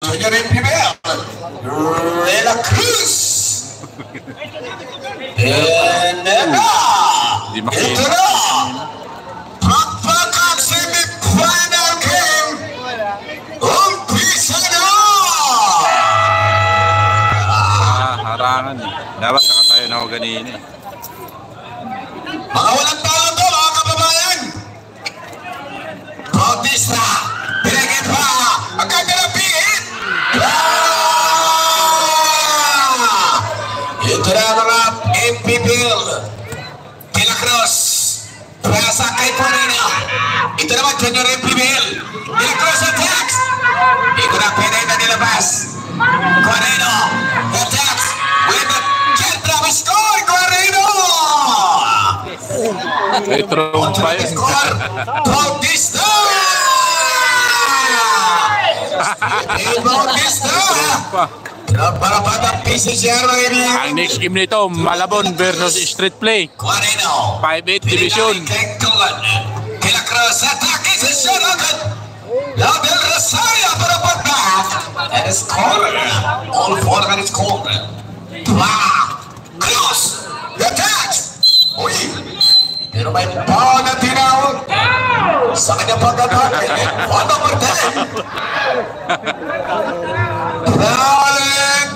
Junior Imperial, De La Cruz. And ito na, pagpakang semi-final game, umpisa na! Harangan eh. Dapat saka tayo na ako ganina eh. Mga walang talo to, mga kababayan! Bautista, pinagin pa, ang ganda ng pingit! Ito na mga MPPL, De La Cruz, Prasa kay Corina. Ito naman Junior MPPL, De La Cruz attacks. Ito na pinay na nilabas. Corino attacks with the Kentra score, Corino! May throw pa yun. Bautista! Bautista! Para batang PCCR mga ibig. Ang next game nito, Malabon versus Street Play. 5-8 division. De La Cruz atake sa shot agad. Label Rosario para pagback. And a score. All four kan score. Cruz. The touch. Uy. Pero may ball na tinawag. Sa kanya pagkatake. Ball number 10. Rolling.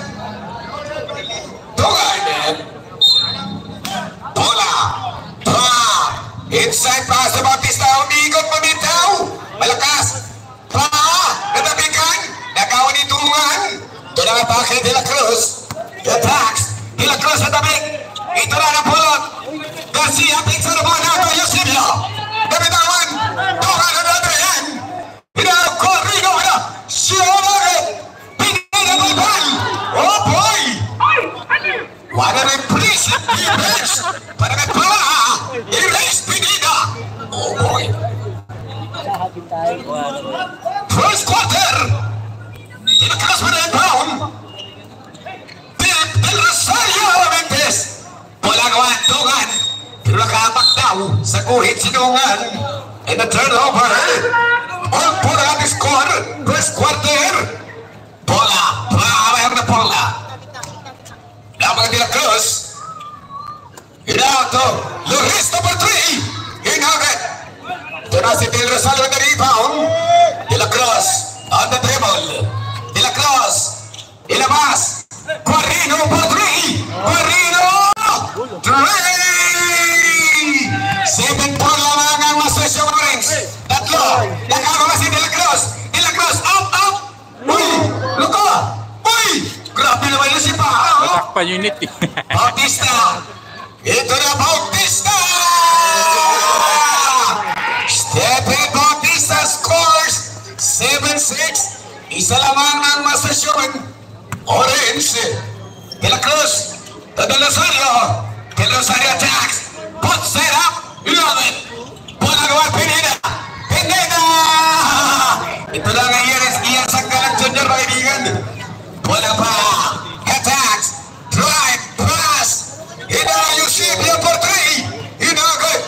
Tungan. Bola. Inside pass sa Bautista. Umigot, mamitaw. Malakas. Natabikan. Nagawa ni Tungan. Ito na atake De La Cruz. The attacks. De La Cruz natabik. Ito na napulot. Garcia picks sa bola ito. Eusebio. Nabitawan. Tungan na Adrian. Hinarap ko. Rino. Siya. Oh boy! What an impressive defense! Para kay Pala! Erase Pineda! Oh boy! First quarter! Tinakas pa na yung brown! Del Rosario Alamentes! Wala gawa Tungan! Pero nakahamak daw sa guhit si Tungan! And the turnover! All for the score! First quarter! Bola! Mayroon na bola! Lamang De La Cruz! Hinauto! Luis number 3! Hinagad! Ito na si Del Rosario na rebound! De La Cruz! On the dribble! De La Cruz! Ilabas! Corino number 3! Corino! 3! 7 po lamang ang Masosyo Orange! Tatlo! Nakagawa si De La Cruz! De La Cruz! Up! Uy! Luko! Uy! Grabe naman yun si Pao! Matakpan unit eh. Bautista! Ito na Bautista! Stephen Bautista scores 7-6. Isa lamang ng Masasyon. Orange. De La Cruz. Del Rosario. Del Rosario attacks. Puts it up. Love it. Bola gawa Pineda. Pineda! Ito na nga iyan sa kalang Junior mga kaibigan. Bola pa. Attacks. Drive. Pass. Eusebio for 3. Hinagod.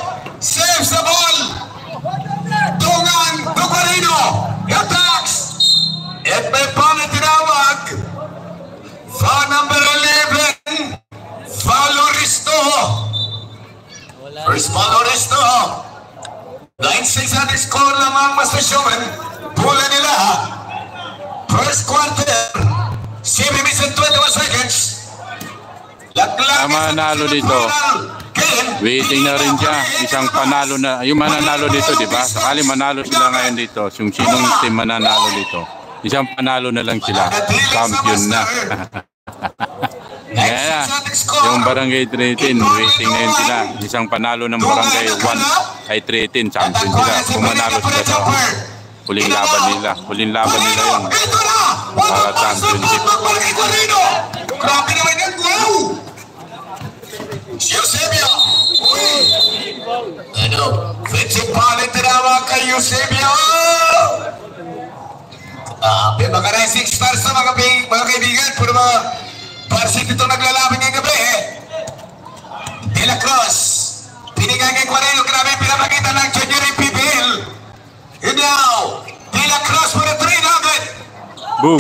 Saves the ball. Tungan. Bucarino. Attacks. At may ball na tinawag. Foul number 11. Valoristo. First Valoristo. 9-6 at score lamang Masasyon. Bola nila. First quarter. 7 minutes and 21 seconds. Manalo dito. Waiting na rin siya. Isang panalo na. Yung mananalo dito, di ba? Sakali manalo sila ngayon dito. Yung sinong team mananalo dito. Isang panalo na lang sila. Champion na. Kaya yung Barangay 13, waiting na yun sila. Isang panalo ng Barangay 1 ay 13. Champion sila. Kung manalo sila sa huling laban nila. Huling laban nila yun. Para championship. Grabe naman yan, wow! Eusebio! Ano? Fetching palit tinawag kay Eusebio! May mga rising stars na mga kaibigan. Puro mga parsit ito naglalaban ngayong gabi eh. De La Cruz. Pinigay kay Corino. Grabe pinapakita ng Junior PPL. And now, De La Cruz for a 300. Boom.